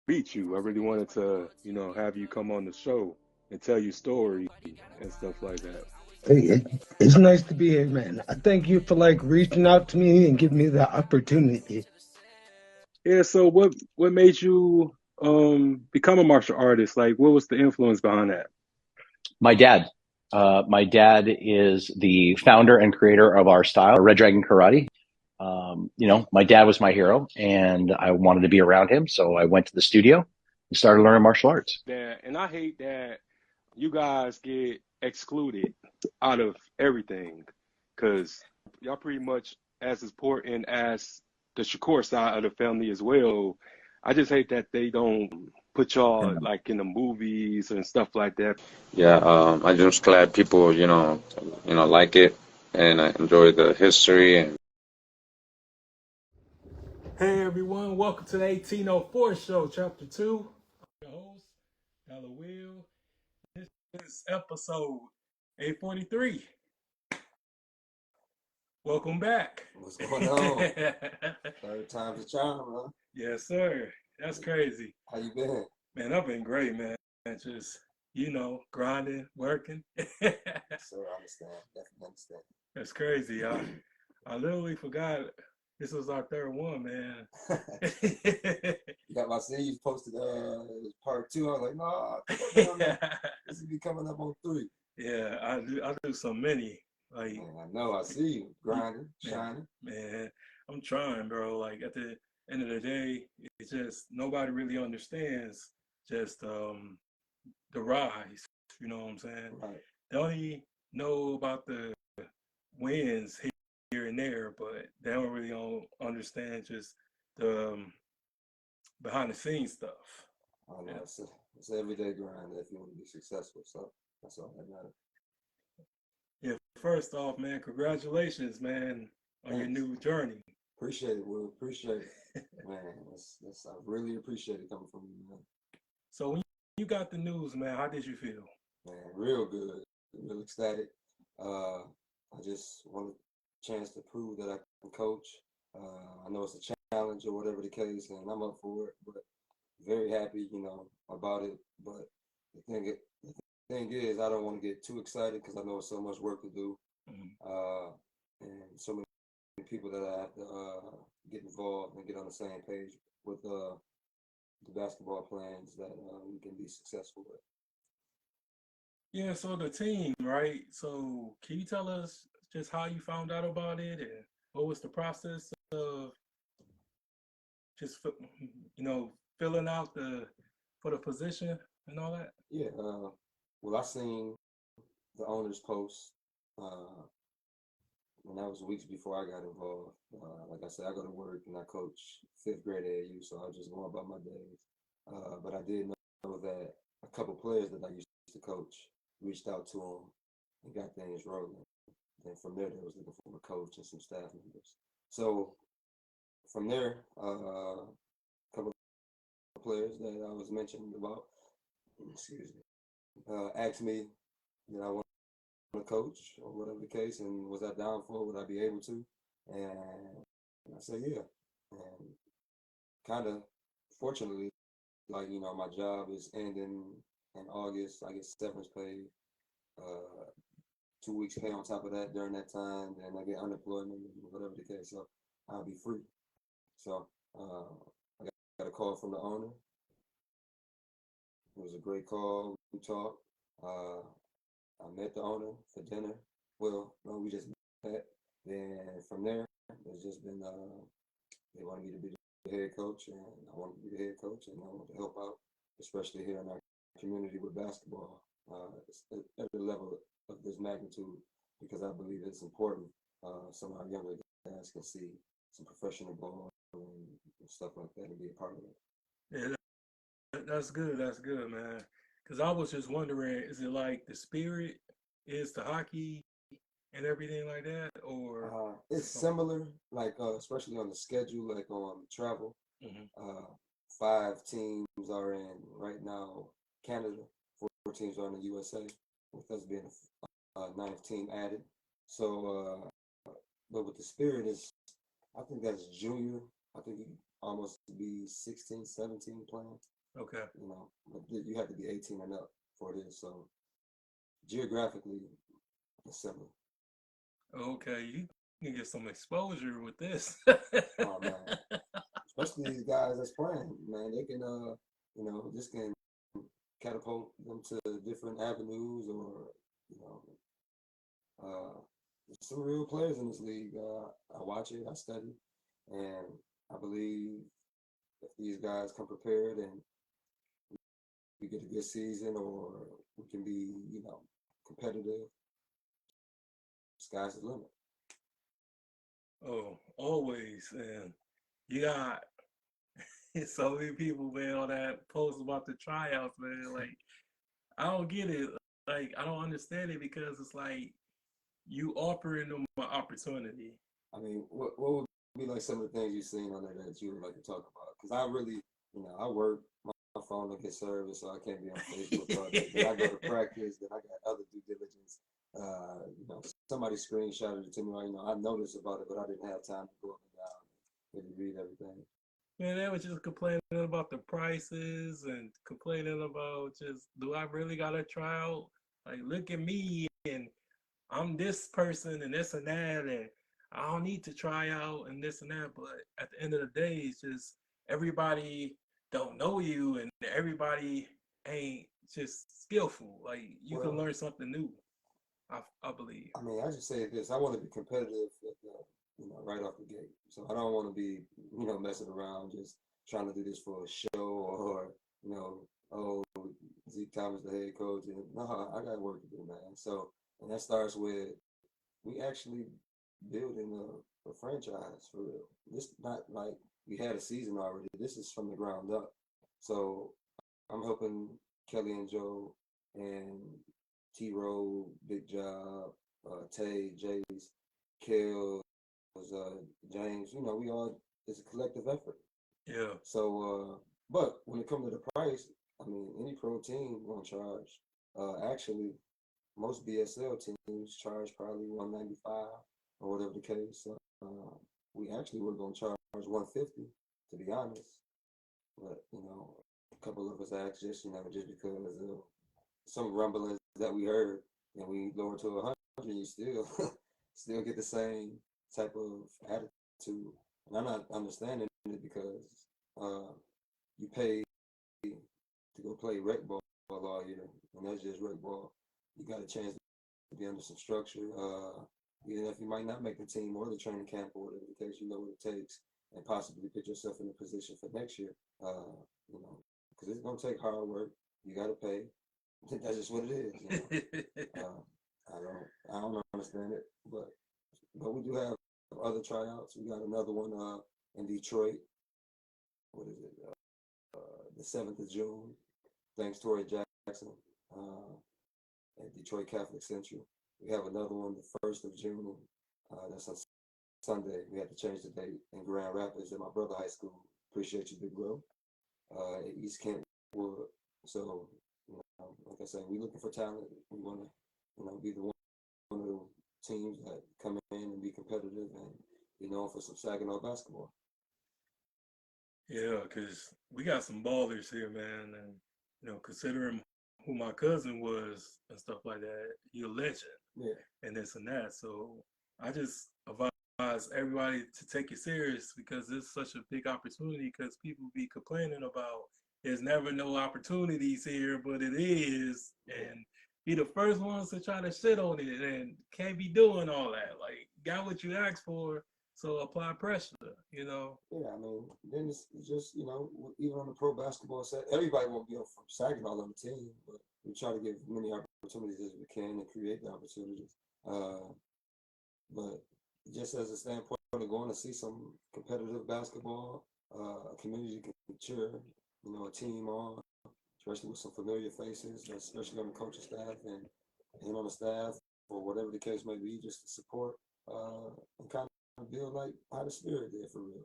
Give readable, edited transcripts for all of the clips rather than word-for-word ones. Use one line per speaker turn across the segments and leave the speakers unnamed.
meet you. I really wanted to, have you come on the show and tell your story and stuff like that.
Hey, it's nice to be here, man. I thank you for like reaching out to me and giving me the opportunity.
Yeah, so what made you become a martial artist? Like what was the influence behind that?
My dad. My dad is the founder and creator of our style, Red Dragon Karate. My dad was my hero, and I wanted to be around him, so I went to the studio and started learning martial arts.
That and I hate that you guys get excluded out of everything because y'all pretty much as important as the Shakur side of the family as well. I just hate that they don't put y'all like in the movies and stuff like that.
Yeah, I'm just glad people, like it and I enjoy the history and
Hey everyone, welcome to the 1804 show, chapter 2. I'm your host, Dollar Will. This is episode 843. Welcome back.
What's going on? Third time's a charm, huh?
Yes, sir. That's crazy.
How you been?
Man, I've been great, man. Just, grinding, working.
Sir, I understand. Definitely understand.
That's crazy. I literally forgot this was our third one, man.
I see you posted part two. I was like, no, I think I'm gonna, this will be coming up on three.
Yeah, I do so many. Like,
Man, I know, I see you grinding, shining.
Man, I'm trying, bro. Like at the end of the day, it's just nobody really understands just the rise. You know what I'm saying?
Right.
They only know about the wins here and there, but they don't really understand just the behind the scenes stuff.
I know, it's an everyday grind if you want to be successful. So that's all that matters.
Yeah, first off, man, congratulations, man, on
Thanks.
your new journey.
Appreciate it, Will. Appreciate it. Man, I really appreciate it coming from you, man.
So when you got the news, man, how did you feel?
Man, real good, real ecstatic. I just want a chance to prove that I can coach. I know it's a challenge or whatever the case, and I'm up for it. But very happy, about it. But the thing is, I don't want to get too excited because I know it's so much work to do, and so many people that I have to get involved and get on the same page with the basketball plans that we can be successful with.
Yeah, so the team, right? So can you tell us just how you found out about it and what was the process of just filling out the for the position and all that?
Yeah, well, I seen the owner's post, uh, and that was weeks before I got involved. Like I said, I go to work and I coach fifth grade AAU, so I just go about my days. But I did know that a couple players that I used to coach reached out to them and got things rolling. Then from there, they was looking for a coach and some staff members. So from there, a couple of players that I was mentioning about, excuse me, asked me did I want to coach or whatever the case, and was I down for it? Would I be able to? And I said yeah. And kind of fortunately, like my job is ending in August. I get severance pay, 2 weeks pay on top of that during that time. Then I get unemployment, whatever the case. So I'll be free. So I got a call from the owner. It was a great call. We talked. Uh, I met the owner for dinner. Well, no, we just met. Then from there, it's just been they wanted me to be the head coach, and I wanted to be the head coach, and I wanted to help out, especially here in our community with basketball at the level of this magnitude, because I believe it's important. Some of our younger guys can see some professional ball and stuff like that and be a part of it.
Yeah, that's good. That's good, man. Because I was just wondering, is it like the spirit is the hockey and everything like that, or
It's
something?
similar, like especially on the schedule, like on travel.
Hmm.
5 teams are in right now Canada, 4 teams are in the USA, with us being a ninth team added. So, but with the Spirit is, I think that's junior. I think you almost be 16, 17 playing.
Okay.
But you have to be 18 and up for this. So geographically, it's similar.
Okay, you can get some exposure with this.
Oh man, especially these guys that's playing, man, they can this can catapult them to different avenues, or you know, there's some real players in this league. I watch it, I study, and I believe if these guys come prepared and we get a good season, or we can be, competitive, sky's the limit.
Oh, always. And you got so many people, man, on that post about the tryouts, man. Like, I don't get it. Like, I don't understand it because it's like you offering them an opportunity.
I mean, what would be like some of the things you've seen on there that you would like to talk about? Because I really, I work, my phone don't get service, so I can't be on Facebook all day. Then I go to practice, then I got other due diligence. Somebody screenshotted it to me. I noticed about it, but I didn't have time to go up and down and read everything.
Man, they were just complaining about the prices and complaining about just, do I really got to try out? Like, look at me, and I'm this person and this and that, and I don't need to try out and this and that. But at the end of the day, it's just everybody don't know you, and everybody ain't just skillful. Like, you can learn something new, I believe.
I mean, I just say this: I want to be competitive right off the gate. So I don't want to be, messing around just trying to do this for a show, or, oh, Zeke Thomas, the head coach. And no, I got work to do, man. So, and that starts with we actually building a franchise for real. This not like we had a season already. This is from the ground up. So I'm helping Kelly and Joe and T-Row, Big Job, Tay, Jace, Kel, James. We all, it's a collective effort.
Yeah.
So, but when it comes to the price, I mean, any pro team won't charge. Actually, most BSL teams charge probably 195 or whatever the case. We actually were going to charge 150, to be honest. But a couple of us asked just because of some rumblings that we heard, and we lowered to 100, you still get the same type of attitude. And I'm not understanding it because you pay to go play rec ball all year, and that's just rec ball. You got a chance to be under some structure, even if you might not make the team or the training camp or whatever the case, you know what it takes, and possibly put yourself in a position for next year. Because it's gonna take hard work. You got to pay. That's just what it is. I don't understand it, but we do have other tryouts. We got another one in Detroit. What is it? The 7th of June. Thanks, Torrey Jackson, at Detroit Catholic Central. We have another one the 1st of June. That's on Sunday. We had to change the date in Grand Rapids at my brother high school. Appreciate you, big bro. At East Kentwood. So, like I said, we're looking for talent. We want to, be one of the teams that come in and be competitive and be known for some Saginaw basketball.
Yeah, because we got some ballers here, man. And, considering who my cousin was and stuff like that, you're a legend.
Yeah.
And this and that. So I just advise everybody to take it serious because it's such a big opportunity because people be complaining about there's never no opportunities here, but it is. And be the first ones to try to shit on it and can't be doing all that. Like, got what you asked for, so apply pressure,
Yeah, I mean, then it's just, even on the pro basketball set, everybody won't be from Saginaw on the team, but we try to give many opportunities as we can and create the opportunities. But just as a standpoint of going to see some competitive basketball, a community can cheer, a team on, especially with some familiar faces, especially on the coaching staff and on the staff, or whatever the case may be, just to support and kind of build like how the spirit there for real.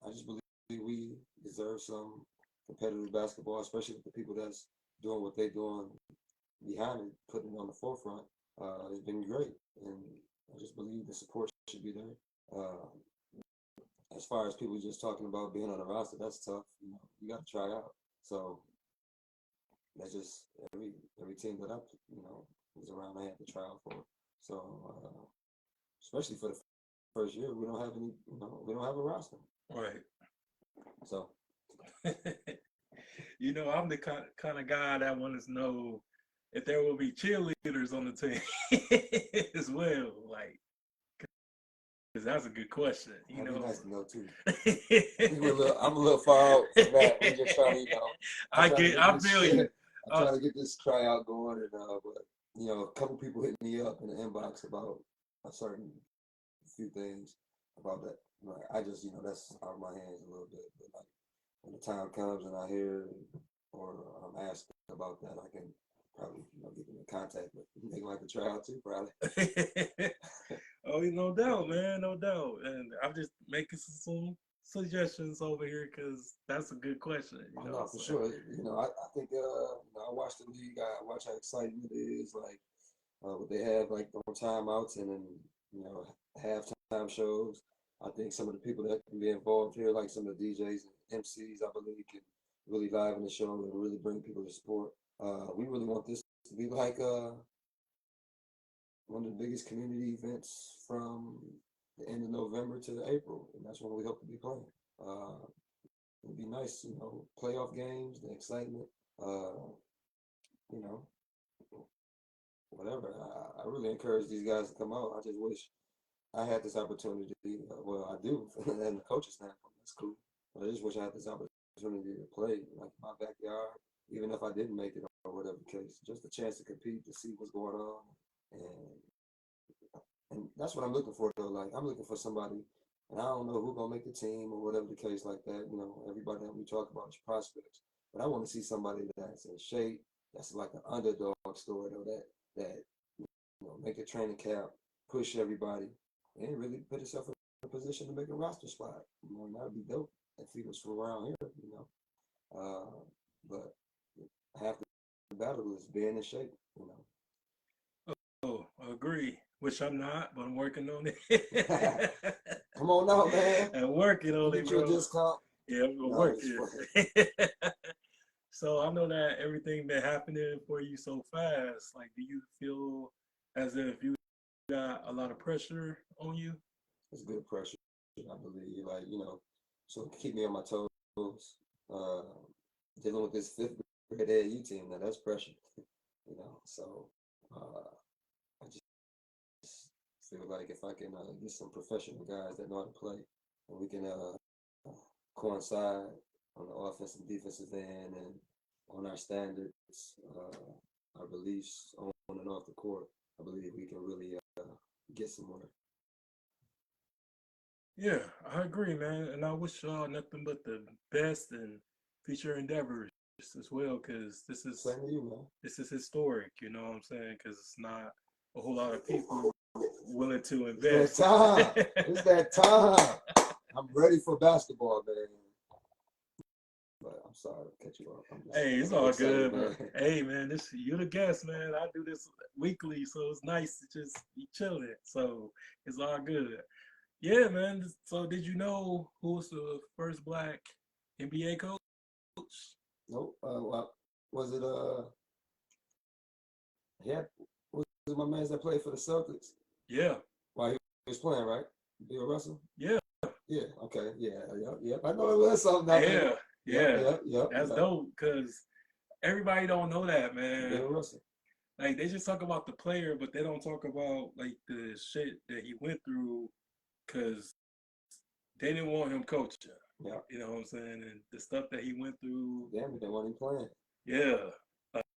I just believe we deserve some competitive basketball, especially with the people that's doing what they're doing behind it, putting it on the forefront. It's been great, and I just believe the support should be there. As far as people just talking about being on the roster, that's tough. you got to try out. So that's just every team that I was around, I had to try out for. So especially for the first year, we don't have any, we don't have a roster.
Right.
So
I'm the kind of guy that wants to know if there will be cheerleaders on the team as well. Like, because that's a good question.
That'd be nice to know too. I'm a little far out from that. We're just trying to,
I feel you.
I'm trying to get this tryout going, and but a couple people hit me up in the inbox about a certain few things about that. Like, I just, that's out of my hands a little bit. But like when the time comes and I hear or I'm asked about that, I can probably get them in contact with. They gonna have to try out too, probably.
Oh, no doubt, man, no doubt. And I'm just making some suggestions over here because that's a good question.
No, for sure. I think I watch the league. I watch how exciting it is. Like what they have like on timeouts and then halftime shows. I think some of the people that can be involved here, like some of the DJs and MCs, I believe, can really liven the show and really bring people to sport. We really want this to be like one of the biggest community events from the end of November to April, and that's when we hope to be playing. It'd be nice, playoff games, the excitement, whatever. I really encourage these guys to come out. I just wish I had this opportunity. Well, I do, and the coach's standpoint, that's cool. But I just wish I had this opportunity to play like in my backyard, even if I didn't make it or whatever the case. Just a chance to compete, to see what's going on, and that's what I'm looking for though. Like I'm looking for somebody, and I don't know who's gonna make the team or whatever the case like that. Everybody that we talk about is prospects, but I want to see somebody that's in shape, that's like an underdog story though, that make a training camp, push everybody, and really put itself in a position to make a roster spot. And that'd be dope if he was from around here. But half the battle is being in shape.
Oh, I agree. Which I'm not, but I'm working on it.
Come on now, man.
I'm working on it, bro.
Discount.
Yeah, I'm gonna work it. So I know that everything been happening for you so fast. Like, do you feel as if you got a lot of pressure on you?
It's good pressure, I believe. Like, so keep me on my toes. Dealing with this fifth grade AAU team, now that's pressure. So I just feel like if I can get some professional guys that know how to play, and we can coincide on the offensive and defensive end and on our standards, our beliefs on and off the court, I believe we can really get somewhere.
Yeah, I agree, man. And I wish y'all nothing but the best in future endeavors as well, because this is
Same to you, man.
This is historic, you know what I'm saying? Because it's not a whole lot of people willing to invest.
It's that time. It's that time. I'm ready for basketball, man. But I'm sorry to cut you off.
Hey, it's all good, man. Hey, man, you're the guest, man. I do this weekly, so it's nice to just be chilling. So it's all good. Yeah, man. So did you know who was the first Black NBA coach?
Nope. Was it was it my man that played for the Celtics?
Yeah.
While he was playing, right? Bill Russell?
Yeah.
Yeah. Okay. Yeah. Yep. I know it was something.
Yeah. That's dope because everybody don't know that, man.
Bill Russell.
Like they just talk about the player, but they don't talk about like the shit that he went through because they didn't want him coaching.
Yeah.
You know what I'm saying? And the stuff that he went through.
Damn, they want him playing.
Yeah.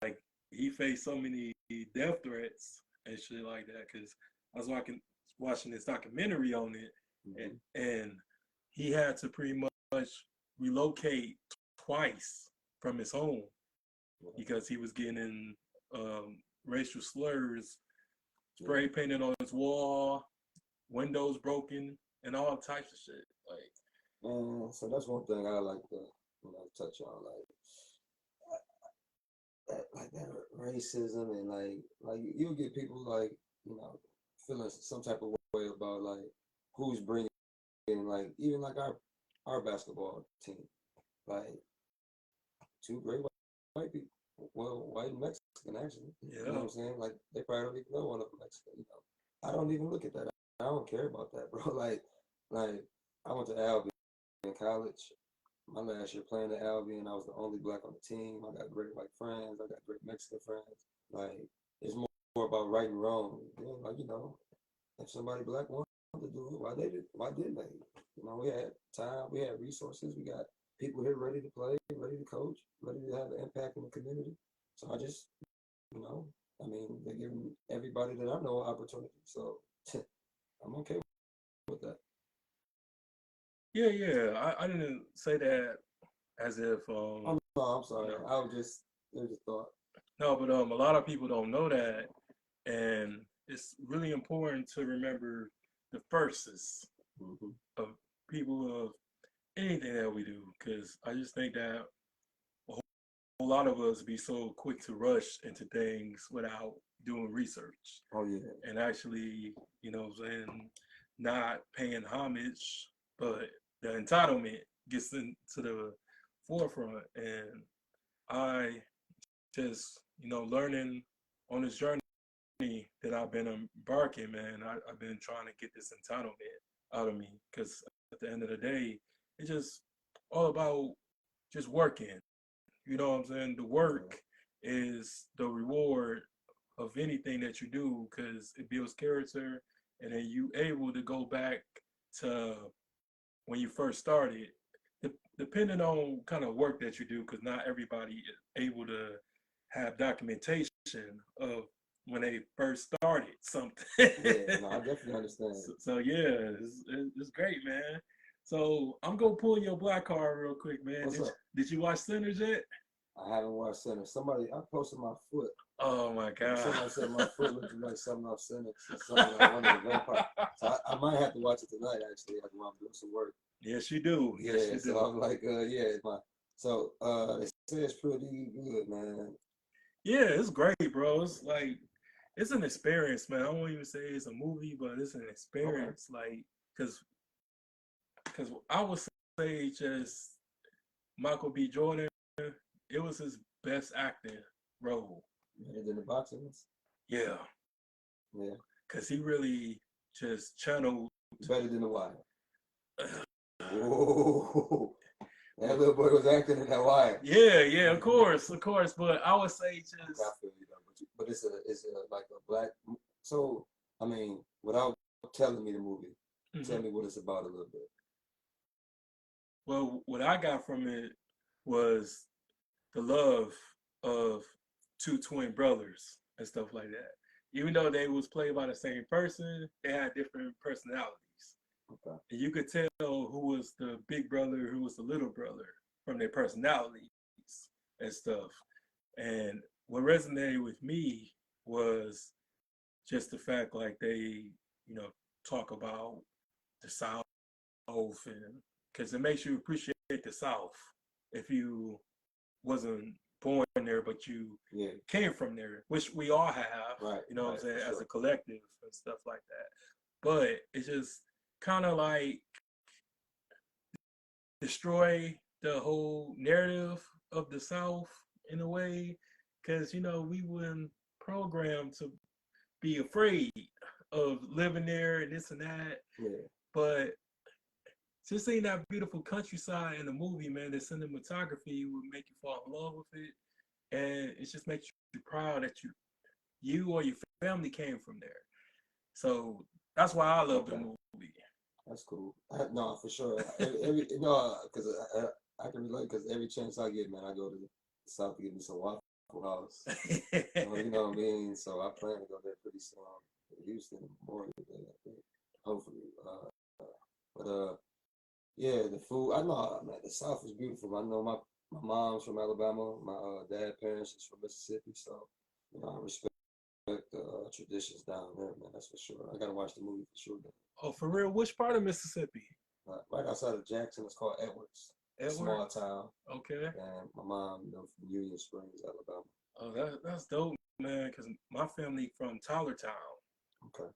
Like he faced so many death threats and shit like that because I was watching this documentary on it,
Mm-hmm.
and he had to pretty much relocate twice from his home because he was getting racial slurs spray painted on his wall, windows broken, and all types of shit. Like,
so that's one thing I like to touch on, like that racism and like you'll get people like feeling some type of way about like who's bringing like even like our basketball team, like two great white people. Well, white and Mexican, actually.
Yeah.
You know what I'm saying? Like, they probably don't even know one of them Mexican, you know. I don't even look at that. I don't care about that, bro. Like, I went to Albion in college. My last year playing at Albion, I was the only black on the team. I got great white friends. I got great Mexican friends. Like, it's more about right and wrong. Like, you know, if somebody black wanted to do it, why didn't they? You know, we had time, we had resources, we got people here ready to play, ready to coach, ready to have an impact in the community. So I just, you know, I mean, they're giving everybody that I know an opportunity. So I'm okay with that.
Yeah. I didn't say that as if
Oh, no, I'm sorry.
you know,
I was just, it was a thought.
no, but a lot of people don't know that, and it's really important to remember the firsts of people of anything that we do, because I just think that a whole lot of us be so quick to rush into things without doing research.
Oh, yeah.
And actually, you know what I'm saying, not paying homage, but the entitlement gets into the forefront. And I just, you know, learning on this journey that I've been embarking, man, I've been trying to get this entitlement out of me, because at the end of the day, it's just all about just working. You know what I'm saying? The work is the reward of anything that you do, because it builds character, and then you able to go back to when you first started, depending on kind of work that you do, because not everybody is able to have documentation of when they first started something.
Yeah, no, I definitely understand.
So yeah, it's great, man. So I'm gonna pull your black card real quick, man.
What's up?
Did you watch Sinners yet?
I haven't watched Center. I posted my foot.
Oh my God.
Somebody said my foot looked like something off Center. Something like one of the vampire. So I might have to watch it tonight, actually, like while I'm doing some work.
Yes, you do. Yes,
yeah,
you
so
do.
I'm like, they say it's pretty good, man.
Yeah, it's great, bro. It's like, it's an experience, man. I won't even say it's a movie, but it's an experience. Like, cause I would say just Michael B. Jordan, it was his best acting role.
Better than the boxing ones?
Yeah.
Yeah.
Cause he really just channeled.
Better than The Wire. Whoa. That little boy was acting in That Wire.
Yeah, of course. But I would say just.
I feel you though, but it's like a black. So I mean, without telling me the movie, tell me what it's about a little bit.
Well, what I got from it was the love of two twin brothers and stuff like that. Even though they was played by the same person, they had different personalities.
Okay.
And you could tell who was the big brother, who was the little brother from their personalities and stuff. And what resonated with me was just the fact, like, they, you know, talk about the South, and because it makes you appreciate the South if you wasn't born there, but you came from there, which we all have,
right,
you know what I'm saying,
sure.
as a collective and stuff like that. But it's just kind of like destroy the whole narrative of the South in a way, because, you know, we weren't programmed to be afraid of living there and this and that.
Yeah.
But just seeing that beautiful countryside in the movie, man, the cinematography would make you fall in love with it, and it just makes you proud that you or your family came from there. So that's why I love the movie.
That's cool. No, for sure. Because I can relate. Because every chance I get, man, I go to the South to get me some Waffle House. You know what I mean? So I plan to go there pretty soon. Houston, Memorial Day, I think. Hopefully. Yeah, the food. I know, man. The South is beautiful. I know my mom's from Alabama. My dad's parents is from Mississippi. So, you know, I respect the traditions down there, man. That's for sure. I gotta watch the movie for sure.
Oh, for real? Which part of Mississippi?
Right outside of Jackson, it's called Edwards. A small town.
Okay.
And my mom, you know, from Union Springs, Alabama.
Oh, that's dope, man. Because my family from Tylertown.
Okay.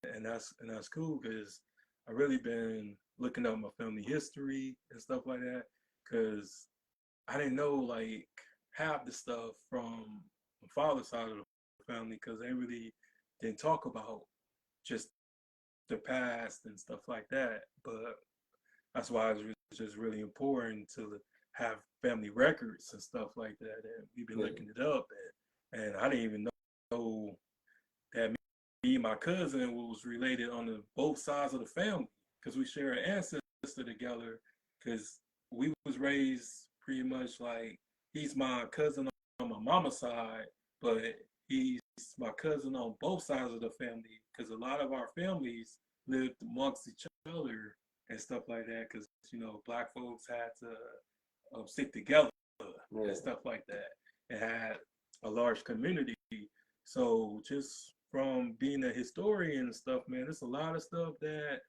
And that's cool, because I really been looking up my family history and stuff like that. Because I didn't know like half the stuff from my father's side of the family because they really didn't talk about just the past and stuff like that. But that's why it's just really important to have family records and stuff like that. And we've been looking it up, and I didn't even know that me and my cousin was related on both sides of the family because we share an ancestor together. Because we was raised pretty much like he's my cousin on my mama's side, but he's my cousin on both sides of the family. Because a lot of our families lived amongst each other and stuff like that. Because black folks had to stick together and stuff like that, and had a large community. So just from being a historian and stuff, man, there's a lot of stuff that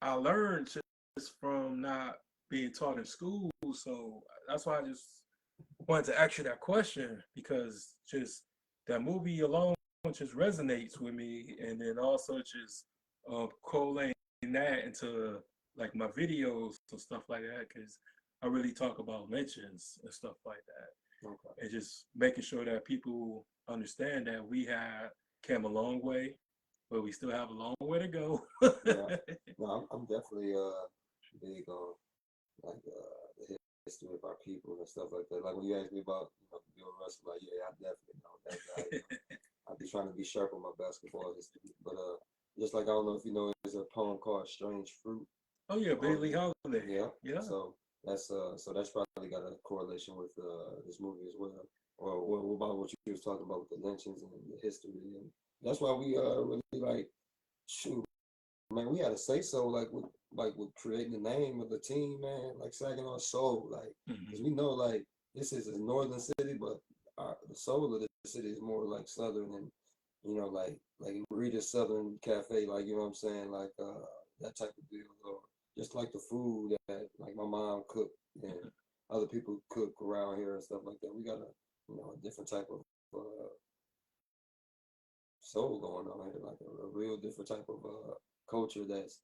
I learned just from not being taught in school. So that's why I just wanted to ask you that question, because just that movie alone just resonates with me, and then also just collating that into like my videos and stuff like that, because I really talk about lynchings and stuff like that.
Okay.
And just making sure that people understand that we have came a long way, but we still have a long way to go.
Yeah. No, I'm definitely big on like the history of our people and stuff like that. Like when you asked me about Bill Russell, like yeah, I definitely know that guy. I'd be trying to be sharp on my basketball history, but just like I don't know if you know, there's a poem called "Strange Fruit."
Oh yeah, Billie Holiday.
Yeah,
yeah.
So that's probably got a correlation with this movie as well, or about what you was talking about with the lynchings and the history, and that's why we really like shoot. Man, we had to say so, like with creating the name of the team, man, like Saginaw Soul, like, because we know like this is a northern city, but the soul of the city is more like southern, and like Rita's Southern Cafe, like you know what I'm saying, like that type of deal, or just like the food that like my mom cooked and other people cook around here and stuff like that. We got a different type of soul going on here, like a real different type of culture that's,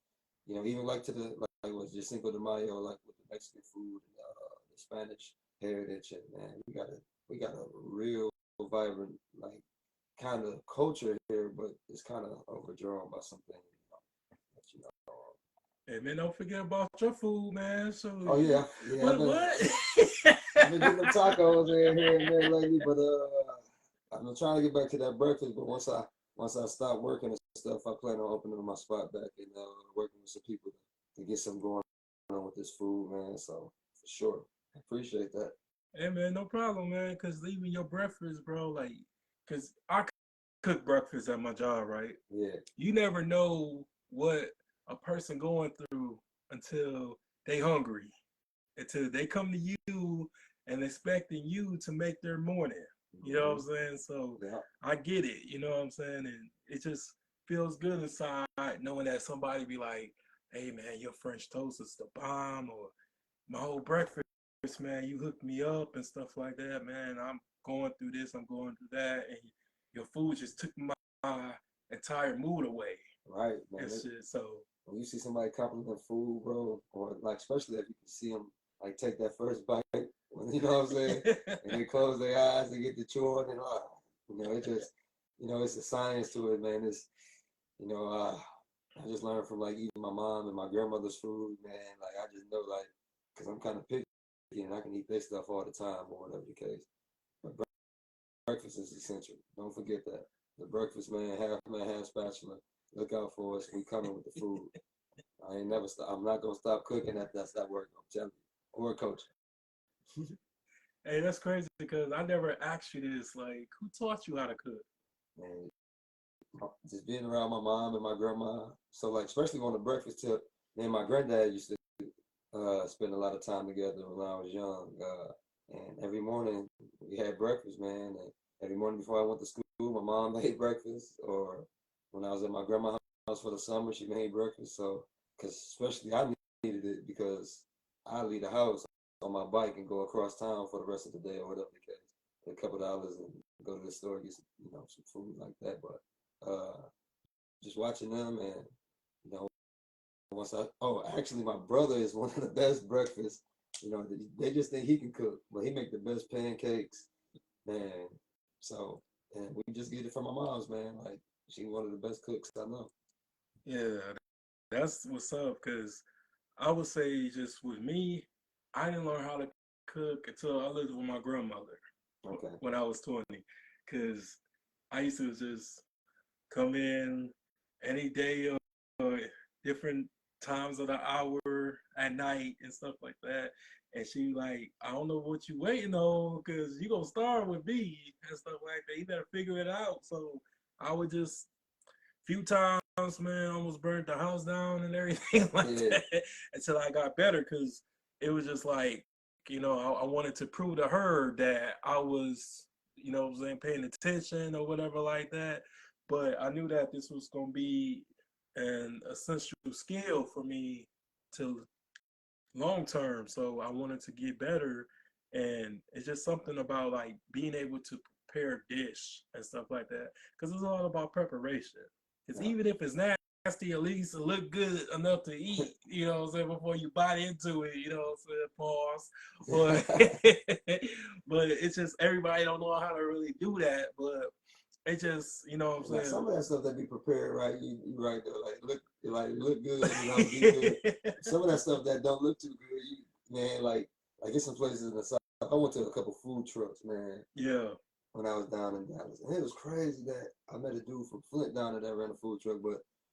even like to the like was just Cinco de Mayo, like with the Mexican food and the Spanish heritage, and man, we got a real vibrant like kind of culture here, but it's kind of overdrawn by something,
Hey man, don't forget about your food, man. So
oh yeah,
what?
I've been getting them tacos in here and there lately, but I've been trying to get back to that breakfast. But once I stop working and stuff, I plan on opening my spot back and working with some people to get some going on with this food, man. So for sure, I appreciate that.
Hey man, no problem, man. Cause even your breakfast, bro, like, cause I cook breakfast at my job, right?
Yeah.
You never know what a person going through until they hungry, until they come to you and expecting you to make their morning. You know what I'm saying? So
Yeah.
I get it. You know what I'm saying? And it just feels good inside knowing that somebody be like, "Hey man, your French toast is the bomb," or "My whole breakfast, man, you hooked me up," and stuff like that. Man, I'm going through this, I'm going through that, and your food just took my entire mood away.
Right, man.
And shit, so
when you see somebody compliment food, bro, or like especially if you can see them like take that first bite, you know what I'm saying, and they close their eyes and get to chewing, and it just, it's a science to it, man. It's, I just learned from like eating my mom and my grandmother's food, man. Like I just know, like, because I'm kind of picky and I can eat their stuff all the time or whatever the case. But breakfast is essential. Don't forget that. The breakfast man, half man, half spatula. Look out for us. We coming with the food. I ain't never stop. I'm not gonna stop cooking after I stop working. I'm telling you, or coaching.
Hey, that's crazy because I never asked you this. Like, who taught you how to cook?
Man, just being around my mom and my grandma. So like, especially on the breakfast tip, me and my granddad used to spend a lot of time together when I was young. And every morning we had breakfast, man. And every morning before I went to school, my mom made breakfast. Or when I was at my grandma's house for the summer, she made breakfast. So, because especially I needed it because I leave the house on my bike and go across town for the rest of the day or whatever the case. Get a couple of dollars and go to the store, get some food like that. But just watching them and once actually my brother is one of the best breakfasts You know, they just think he can cook, but he make the best pancakes, man. So, and we just get it from my mom's, man. Like, she one of the best cooks I know.
Yeah, that's what's up. Cause I would say just with me, I didn't learn how to cook until I lived with my grandmother
Okay.
when I was 20. Cause I used to just come in any day or different times of the hour at night and stuff like that. And she like, I don't know what you waiting on because you gonna starve with me and stuff like that. You better figure it out. So I would just few times, man, almost burnt the house down and everything like that until I got better because it was just like, I wanted to prove to her that I was, what I'm saying, paying attention or whatever like that. But I knew that this was going to be an essential skill for me to long term. So I wanted to get better. And it's just something about like being able to prepare a dish and stuff like that. Because it's all about preparation. Because even if it's nasty, at least it look good enough to eat, what I'm saying, before you bite into it, what I'm saying, pause. But it's just everybody don't know how to really do that. But it just, what I'm saying.
Some of that stuff that be prepared, right? You right there, look good, be good. Some of that stuff that don't look too good, man, like it's some places in the South. I went to a couple food trucks, man.
Yeah.
When I was down in Dallas, and it was crazy that I met a dude from Flint down there that ran a food truck,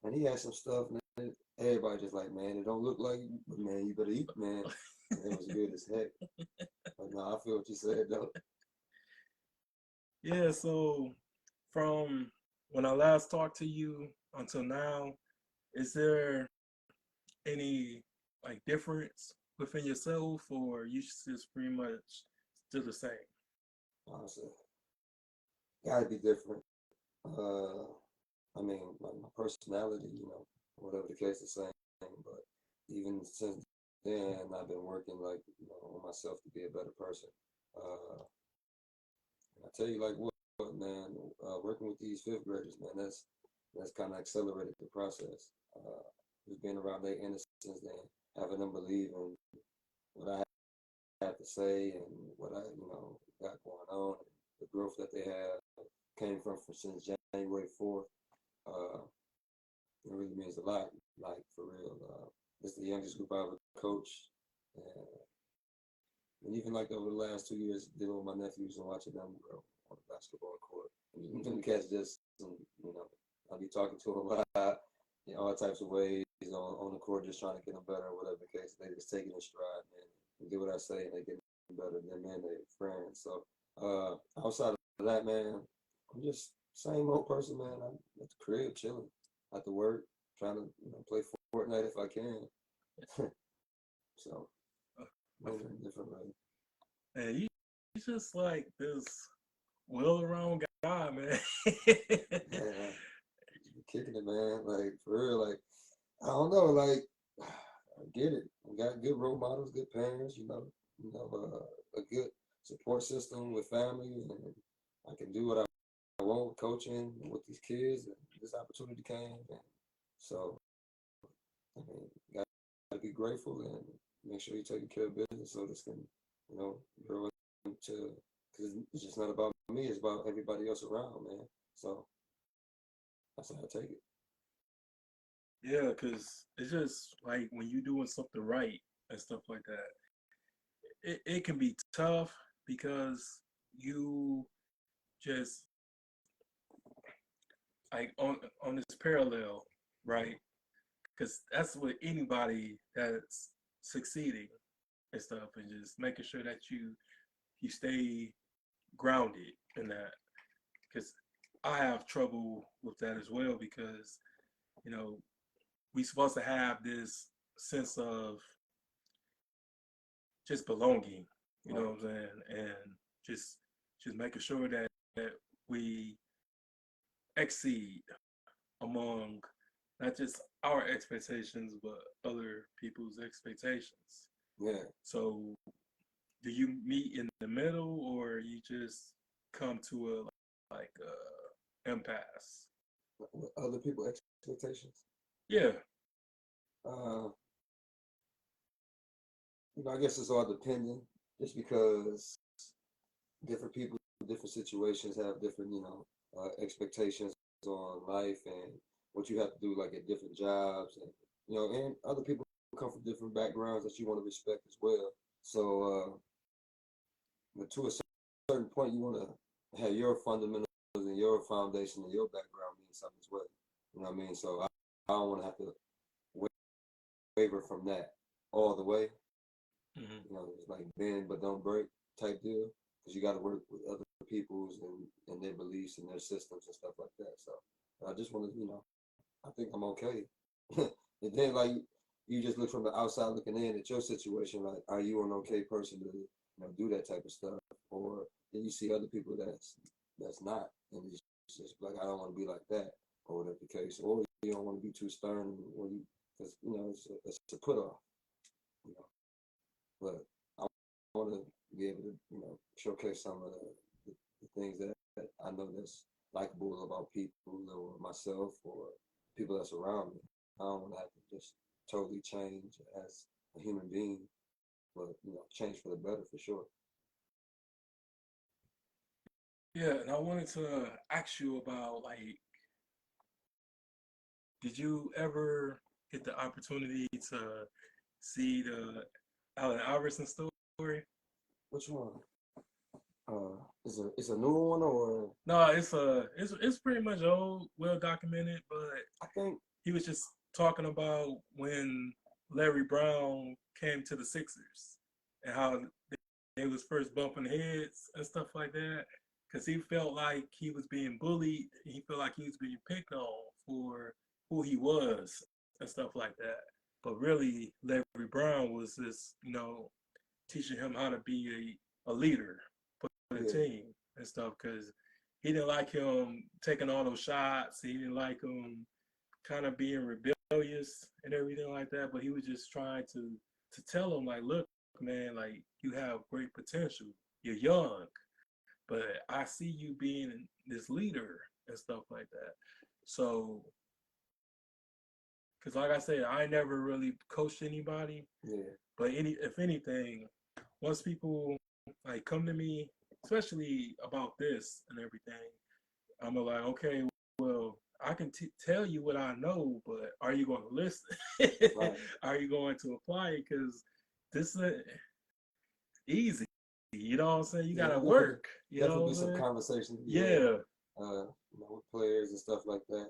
and he had some stuff, man. Everybody just like, man, it don't look like you, but man, you better eat, man. And it was good as heck. But no, I feel what you said though.
Yeah, so from when I last talked to you until now, is there any like difference within yourself, or you just pretty much still the same?
Honestly, gotta be different. I mean, my personality, whatever the case, the same. But even since then, I've been working on myself to be a better person. And I tell you, what, man, working with these fifth graders, man, that's kind of accelerated the process. Just being around their innocence and having them believe in what I have to say and what I, got going on, and the growth that they have came from since January 4th. It really means a lot, like for real. It's the youngest group I ever coached. And even like over the last 2 years, dealing with my nephews and watching them grow on the basketball court. And them cats just, I'll be talking to them a lot, in all types of ways on the court, just trying to get them better, whatever the case. They just taking a stride, man. And do what I say, and they get better than man, they friends. So outside of that, man, I'm just same old person, man. I'm at the crib chilling, at the work, trying to play Fortnite if I can. So different, right?
And you just like this well-around guy, man.
Yeah, kicking it, man. Like for real, like I don't know, like I get it. I got good role models, good parents, a good support system with family, and I can do what I want with coaching with these kids, and this opportunity came, and so I mean, gotta be grateful and make sure you're taking care of business so this can, grow into, because it's just not about me, it's about everybody else around, man. So that's how I take it.
Yeah, because it's just like when you're doing something right and stuff like that, it can be tough because you just like on this parallel, right? Because that's what anybody that's succeeding and stuff, and just making sure that you stay grounded in that. Because I have trouble with that as well because we supposed to have this sense of just belonging, you know what I'm saying, and just making sure that we exceed among not just our expectations but other people's expectations.
Yeah.
So do you meet in the middle or you just come to a impasse?
With other people's expectations?
Yeah.
I guess it's all dependent, just because different people, different situations have different, expectations on life and what you have to do, like at different jobs, and and other people come from different backgrounds that you want to respect as well. So, but to a certain point, you want to have your fundamentals and your foundation and your background mean something as well. You know what I mean? So I don't want to have to waver from that all the way. It's like bend but don't break type deal, because you got to work with other people's and their beliefs and their systems and stuff like that. So I just want to, I think I'm okay. And then like you just look from the outside looking in at your situation, like, are you an okay person to do that type of stuff, or then you see other people that's not, and it's just like, I don't want to be like that, or whatever the case, or you don't want to be too stern, or because it's a put off, you know. But I want to be able to showcase some of the things that I know that's likable about people or myself or people that's around me. I don't want to have to just totally change as a human being, but change for the better for sure.
Yeah, and I wanted to ask you about, like, did you ever get the opportunity to see the Allen Iverson story?
Which one? Is a new one, or
No, it's pretty much old, well documented, but
I think
he was just talking about when Larry Brown came to the Sixers and how they was first bumping heads and stuff like that, because he felt like he was being bullied. He felt like he was being picked on for who he was and stuff like that. But really, Larry Brown was just, teaching him how to be a leader for the team and stuff, because he didn't like him taking all those shots. He didn't like him kind of being rebellious and everything like that. But he was just trying to tell him, like, look, man, like, you have great potential. You're young, but I see you being this leader and stuff like that. So, because like I said, I never really coached anybody.
Yeah.
But if anything, once people like come to me, especially about this and everything, I'm like, okay, well, I can tell you what I know, but are you going to listen?
Right.
Are you going to apply it? Because this is easy. You know what I'm saying? You got to work. You know what I'm
Definitely some
saying?
conversation.
Yeah.
With players and stuff like that.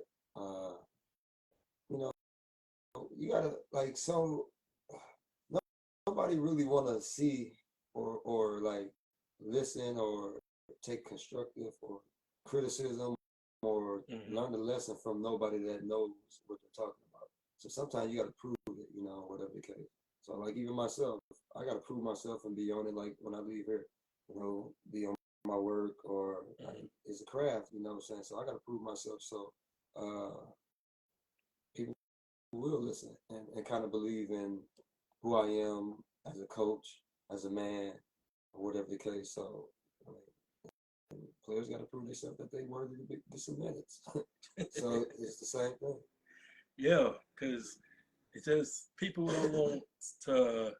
You gotta, like, so nobody really want to see or like listen or take constructive or criticism or learn the lesson from nobody that knows what they're talking about. So sometimes you got to prove it, whatever the case. So like even myself, I got to prove myself and be on it. Like when I leave here, be on my work, or like, it's a craft, you know what I'm saying? So I got to prove myself. So people will listen and kind of believe in who I am as a coach, as a man, or whatever the case. So I mean, players got to prove themselves that they worthy to get some minutes. So it's the same thing.
Yeah, because it's just people don't want to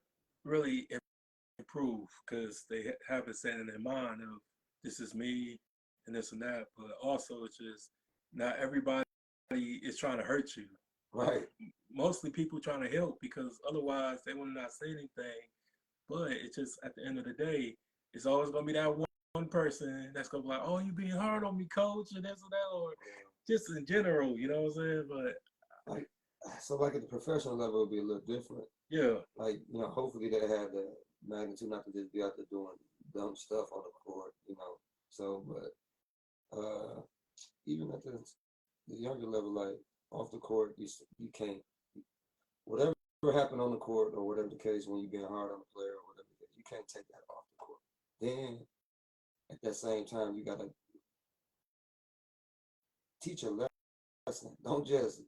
really improve because they have it set in their mind of this is me and this and that. But also, it's just not everybody is trying to hurt you.
Right.
Mostly people trying to help, because otherwise they will not say anything. But it's just at the end of the day, it's always gonna be that one person that's gonna be like, "Oh, you being hard on me, coach," and this and that, or just in general, you know what I'm saying? But
like, so like at the professional level, it'll be a little different.
Yeah.
Like, hopefully they have the magnitude not to just be out there doing dumb stuff on the court, So, but even at the younger level, like off the court, you can't, whatever happened on the court or whatever the case, when you're being hard on the player or whatever the case, you can't take that off the court. Then at that same time, you gotta teach a lesson. Don't just,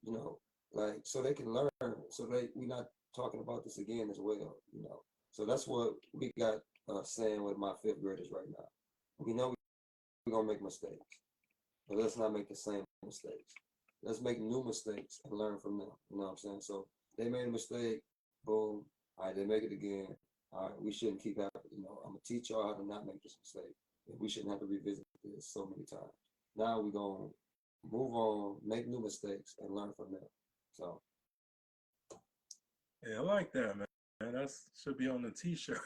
like, so they can learn, so we're not talking about this again as well, So that's what we got saying with my fifth graders right now. We know we're gonna make mistakes, but let's not make the same mistakes. Let's make new mistakes and learn from them. You know what I'm saying? So they made a mistake, boom, all right, they make it again. all right, we shouldn't keep having, I'm gonna teach y'all how to not make this mistake. And we shouldn't have to revisit this so many times. Now we're gonna move on, make new mistakes, and learn from them. So
Yeah, I like that, man. That should be on the T-shirt.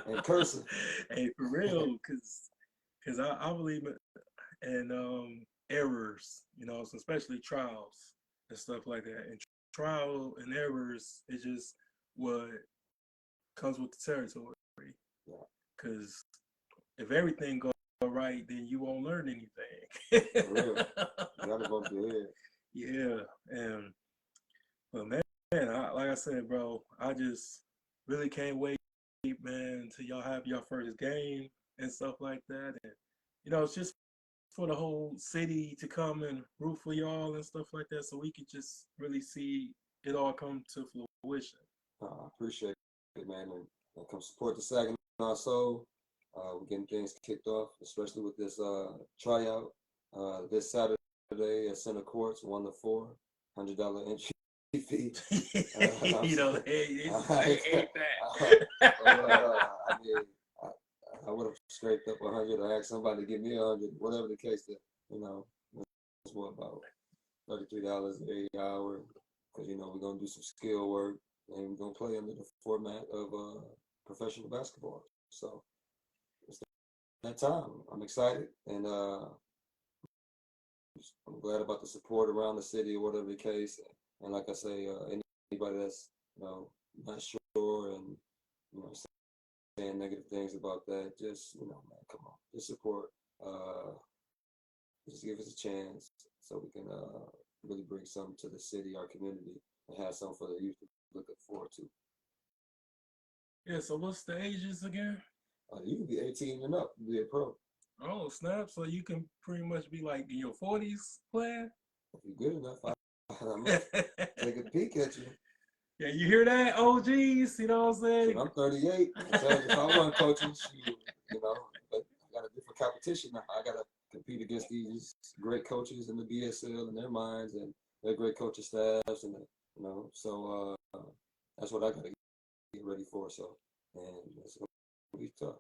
and cursive.
Hey, for real, because I believe in errors, so especially trials and stuff like that. And trial and errors is just what comes with the territory. Because if everything goes right, then you won't learn anything.
For real. You gotta go through here.
Yeah, but man, like I said, bro, I just really can't wait, man, till y'all have your first game and stuff like that. And it's just for the whole city to come and root for y'all and stuff like that, so we could just really see it all come to fruition.
I appreciate it, man, and come support the Saginaw Soul. We're getting things kicked off, especially with this tryout this Saturday at Center Courts, 1 to 4, $100 entry fee.
I hate that.
I mean, I would have scraped up 100 or asked somebody to give me 100, whatever the case. That it's what, about $33 every hour, because we're gonna do some skill work and we're gonna play under the format of professional basketball. So it's that time. I'm excited, and I'm glad about the support around the city or whatever the case. And like I say, anybody that's not sure and saying negative things about that, just man, come on, just support. Just give us a chance so we can really bring something to the city, our community, and have something for the youth to look forward to.
Yeah. So what's the ages again?
You can be 18 and up, be a pro.
Oh, snap! So you can pretty much be like in your 40s playing.
If you're good enough, I'm gonna take a peek at you.
Yeah, you hear that, OGs? You know what I'm saying?
But I'm 38. So if I wasn't coaching, but I got a different competition now. I got to compete against these great coaches in the BSL and their minds and their great coaching staffs, and so that's what I got to get ready for. So, and it's gonna be tough.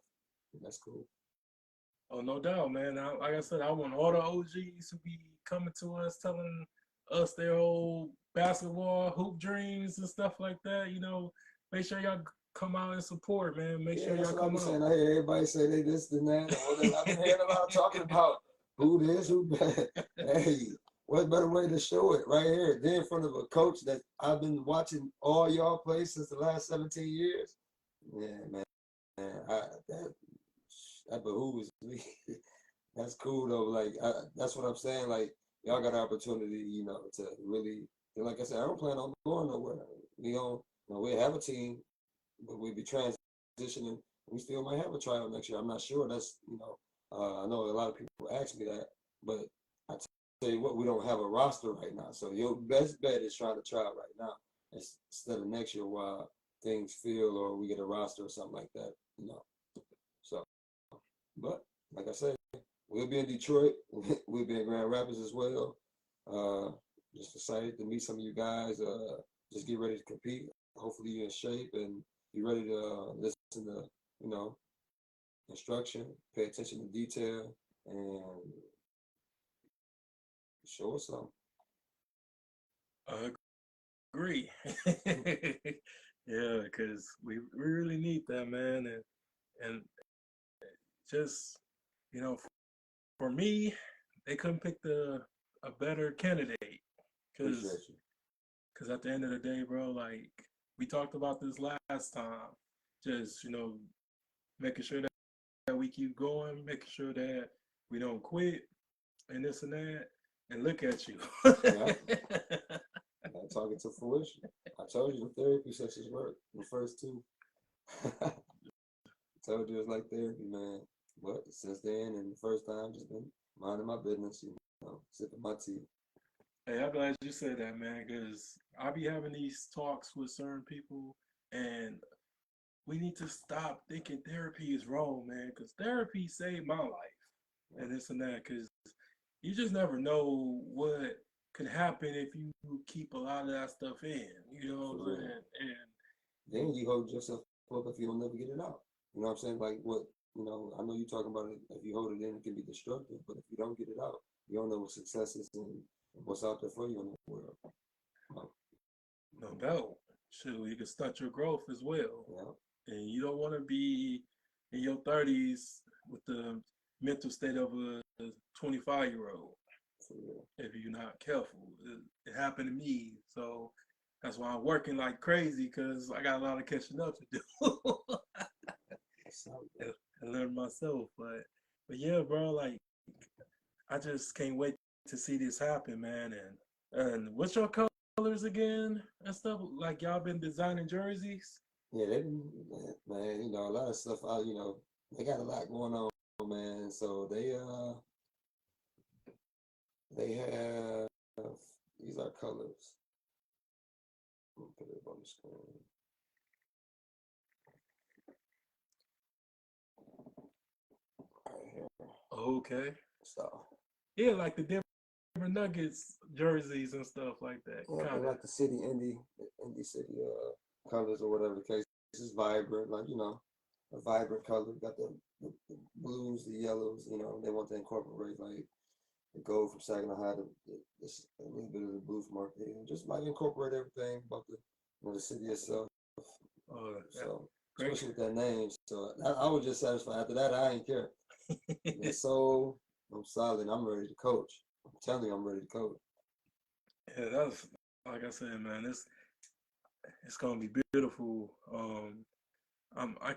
And that's cool.
Oh, no doubt, man. Like I said, I want all the OGs to be coming to us, telling us their old basketball hoop dreams and stuff like that. Make sure y'all come out and support, man. Make sure y'all come out.
Saying. I hear everybody say they this and that. I've been hearing a lot talking about who this, who that. Hey, what better way to show it right here than in front of a coach that I've been watching all y'all play since the last 17 years? Yeah, man. That behooves me. That's cool though. Like that's what I'm saying. Like y'all got an opportunity, to really. And like I said, I don't plan on going nowhere. We have a team, but we'll be transitioning. We still might have a tryout next year. I'm not sure. That's I know a lot of people ask me that, but I tell you what, we don't have a roster right now. So your best bet is trying to try out right now instead of next year while things feel or we get a roster or something like that. So. But like I said, we'll be in Detroit. We'll be in Grand Rapids as well. Just excited to meet some of you guys. Just get ready to compete. Hopefully you're in shape and be ready to listen to, instruction, pay attention to detail, and show us something.
I agree. Yeah, because we really need that, man. And just, for me, they couldn't pick a better candidate. Because at the end of the day, bro, like we talked about this last time, just, making sure that we keep going, making sure that we don't quit and this and that. And look at you.
Yeah. I'm talking to fruition. I told you the therapy sessions work. The first two. I told you it's like therapy, man. But since then, and the first time, just been minding my business, sipping my tea.
Hey, I'm glad you said that, man, because I be having these talks with certain people, and we need to stop thinking therapy is wrong, man, because therapy saved my life and this and that, because you just never know what could happen if you keep a lot of that stuff in, you know what I'm saying? And
then you hold yourself up if you don't never get it out. You know what I'm saying? Like what, you know, I know you're talking about it. If you hold it in, it can be destructive. But if you don't get it out, you don't know what success is and what's out there for you in the world.
No doubt. Shoot, you can stunt your growth as well.
Yeah.
And you don't want to be in your 30s with the mental state of a 25-year-old if you're not careful. It happened to me. So that's why I'm working like crazy, because I got a lot of catching up to do. I learned myself. But yeah, bro, like, I just can't wait to see this happen, man. And what's your colors again and stuff? Like, y'all been designing jerseys?
Yeah, they, man, you know, a lot of stuff. You know, they got a lot going on, man. So they have these are colors. Let me put it up on the screen. Right here.
Okay.
So
Yeah, like the Denver Nuggets jerseys and stuff like that.
yeah, they like the Indy City colors or whatever the case. This is vibrant, like, you know, a vibrant color. Got the blues, the yellows. You know, they want to incorporate like the gold from Saginaw High, this a little bit of the blue from Arcadia, and just like incorporate everything about the, you know, the city itself. So
great.
especially with that name. So I was just satisfied. After that, I ain't care. So I'm solid. I'm ready to coach. I'm telling you, I'm ready to coach.
Yeah, that's, like I said, man. It's gonna be beautiful. I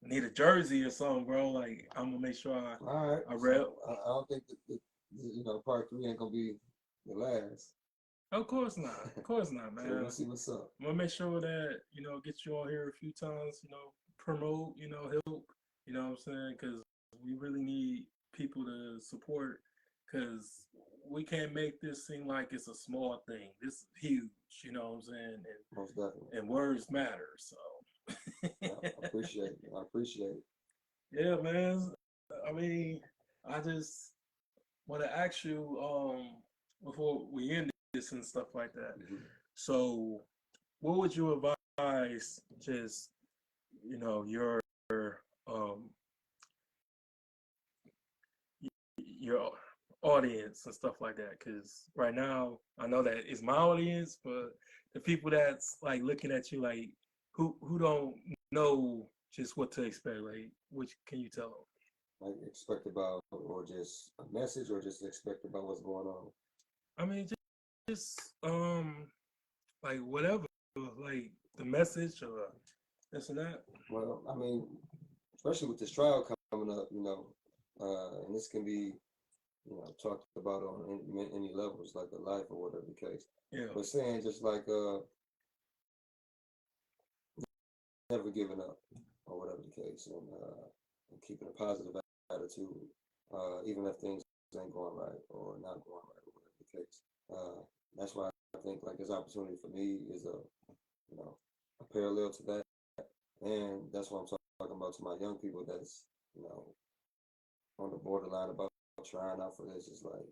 need a jersey or something, bro. Like, I'm gonna make sure
All right.
I rep.
So I don't think that you know, part 3 ain't gonna be the last.
Of course not. Of course not, man.
So we'll see what's up.
I'm gonna make sure that, you know, get you on here a few times, you know, promote, you know, help, you know what I'm saying? Because we really need people to support, because we can't make this seem like it's a small thing. This is huge, you know what I'm saying? And
Most definitely.
And words matter, so.
Yeah, I appreciate it. I appreciate it.
Yeah, man. I mean, I just want to ask you, before we end this and stuff like that.
Mm-hmm.
So, what would you advise, just, you know, um your audience and stuff like that? Because right now, I know that it's my audience, but the people that's like looking at you, like, who don't know just what to expect, like, which can you tell them?
Like expect about, or just a message, or just expect about what's going on?
I mean, just like whatever, like the message or this and that.
Well, I mean, especially with this trial coming up, you know, and this can be, you know, talked about on any levels, like a life or whatever the case.
Yeah.
But saying just like never giving up or whatever the case, and keeping a positive attitude, even if things ain't going right or not going right or whatever the case. That's why I think like this opportunity for me is you know, a parallel to that, and that's what I'm talking about to my young people that's, you know, on the borderline about trying out for this. Is like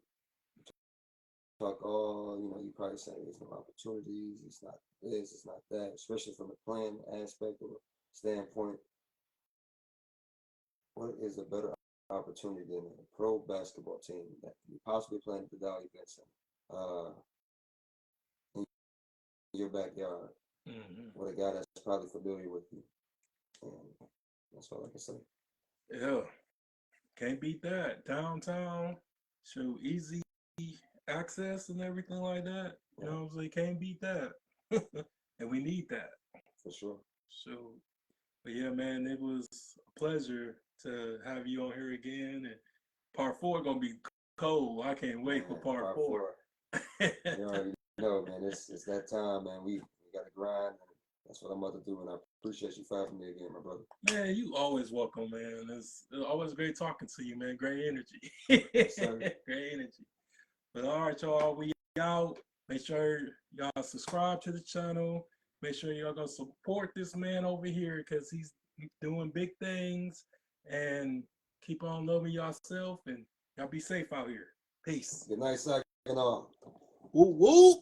talk all, you know, you probably say there's no opportunities, it's not this, it's not that, especially from the playing aspect or standpoint. What is a better opportunity than a pro basketball team that you possibly playing at the Dow Event Center, in your backyard, with a guy that's probably familiar with you? And that's all I can say.
Yeah, can't beat that. Downtown, show easy access and everything like that. You know what I'm saying? Can't beat that. And we need that.
For sure.
So, but yeah, man, it was a pleasure to have you on here again. And part 4 gonna be cold. I can't wait for part 4.
You already know, man. It's that time, man. We gotta grind, and that's what I'm about to do. And I appreciate you for having me again, my brother.
Man, you always welcome, man. It's always great talking to you, man. Great energy.
Yes, sir.
Great energy. But all right, y'all, we out. Make sure y'all subscribe to the channel. Make sure y'all gonna support this man over here, because he's doing big things. And keep on loving yourself, and y'all be safe out here. Peace.
Good night, Saginaw.
Woo woo.